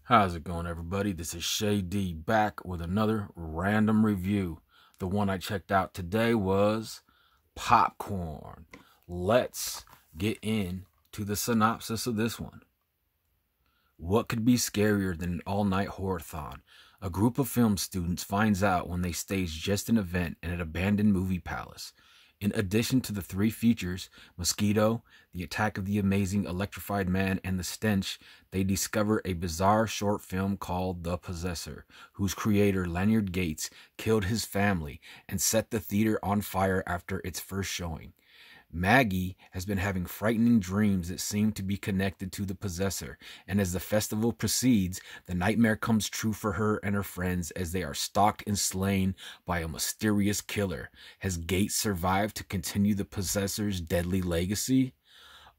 How's it going, everybody? This is Shay D back with another random review. The one I checked out today was Popcorn. Let's get into the synopsis of this one. What could be scarier than an all-night horror-thon? A group of film students finds out when they stage just an event in an abandoned movie palace. In addition to the three features, Mosquito, The Attack of the Amazing Electrified Man, and The Stench, they discover a bizarre short film called The Possessor, whose creator, Lanyard Gates, killed his family and set the theater on fire after its first showing. Maggie has been having frightening dreams that seem to be connected to the Possessor, and as the festival proceeds, the nightmare comes true for her and her friends as they are stalked and slain by a mysterious killer. Has Gates survived to continue the Possessor's deadly legacy?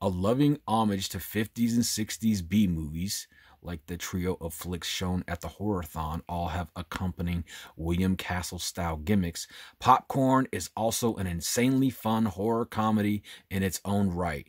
A loving homage to 50s and 60s B-movies, like the trio of flicks shown at the Horrorthon, all have accompanying William Castle-style gimmicks. Popcorn is also an insanely fun horror comedy in its own right.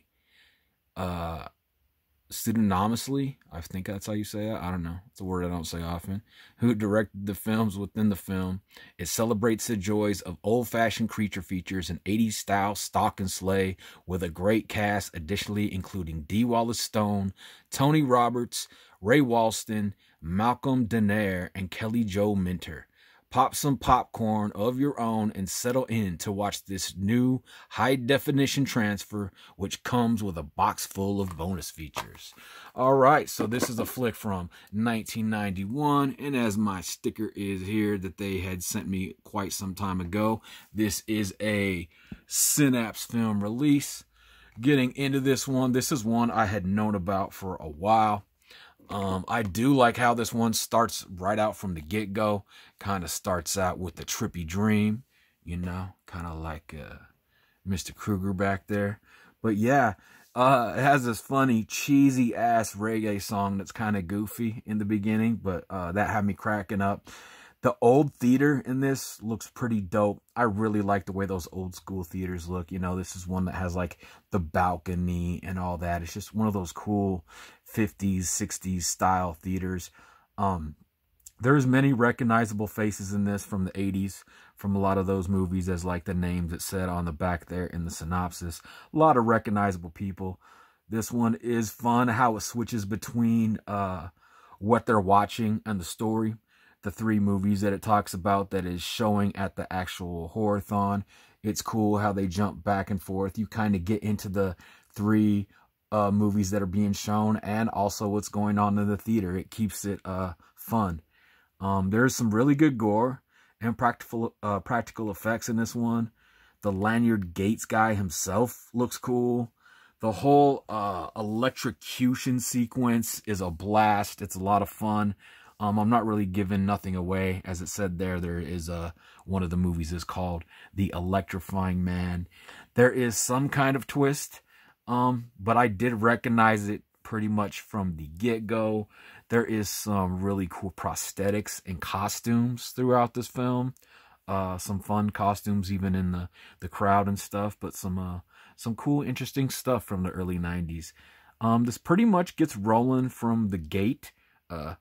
Pseudonymously, I think that's how you say it. I don't know. It's a word I don't say often. Who directed the films within the film. It celebrates the joys of old-fashioned creature features and 80s style stalk and slay with a great cast, additionally including D. Wallace Stone, Tony Roberts, Ray Walston, Malcolm Danare, and Kelly Jo Minter. Pop some popcorn of your own and settle in to watch this new high-definition transfer, which comes with a box full of bonus features. All right, so this is a flick from 1991, and as my sticker is here that they had sent me quite some time ago, this is a Synopsis film release. Getting into this is one I had known about for a while. I do like how this one starts right out from the get-go. Kind of starts out with the trippy dream, you know, kind of like Mr. Krueger back there. But yeah, it has this funny, cheesy-ass reggae song that's kind of goofy in the beginning, but that had me cracking up. The old theater in this looks pretty dope. I really like the way those old school theaters look. You know, this is one that has like the balcony and all that. It's just one of those cool 50s, 60s style theaters. There's many recognizable faces in this from the 80s, from a lot of those movies, as like the names it said on the back there in the synopsis. A lot of recognizable people. This one is fun, how it switches between what they're watching and the story. The three movies that it talks about that is showing at the actual horror-thon. It's cool how they jump back and forth. You kind of get into the three movies that are being shown and also what's going on in the theater. It keeps it fun. There's some really good gore and practical effects in this one. The Lanyard Gates guy himself looks cool. The whole electrocution sequence is a blast. It's a lot of fun. I'm not really giving nothing away. As it said there is one of the movies is called The Electrifying Man. There is some kind of twist, but I did recognize it pretty much from the get-go. There is some really cool prosthetics and costumes throughout this film. Some fun costumes even in the crowd and stuff, but some cool, interesting stuff from the early 90s. This pretty much gets rolling from the gate.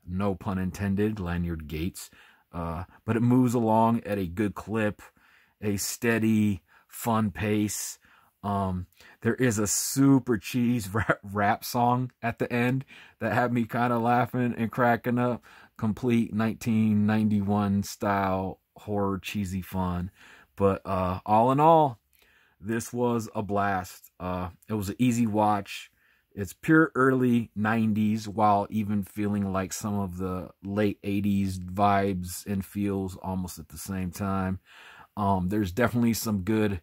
No pun intended, Lanyard Gates. But it moves along at a good clip, a steady, fun pace. There is a super cheese rap song at the end that had me kind of laughing and cracking up. Complete 1991 style horror cheesy fun. But all in all, this was a blast. It was an easy watch. It's pure early 90s while even feeling like some of the late 80s vibes and feels almost at the same time. There's definitely some good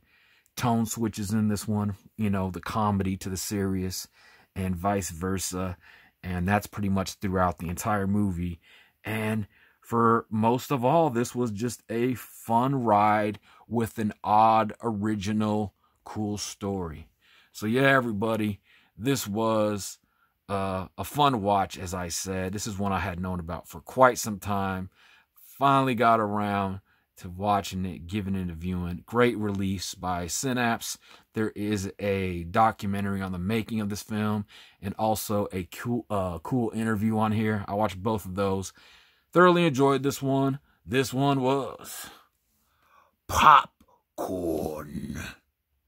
tone switches in this one. You know, the comedy to the serious and vice versa. And that's pretty much throughout the entire movie. And for most of all, this was just a fun ride with an odd, original, cool story. So yeah, everybody. This was a fun watch, as I said. This is one I had known about for quite some time. Finally got around to watching it, giving it a viewing. Great release by Synopsis. There is a documentary on the making of this film and also a cool interview on here. I watched both of those. Thoroughly enjoyed this one. This one was popcorn.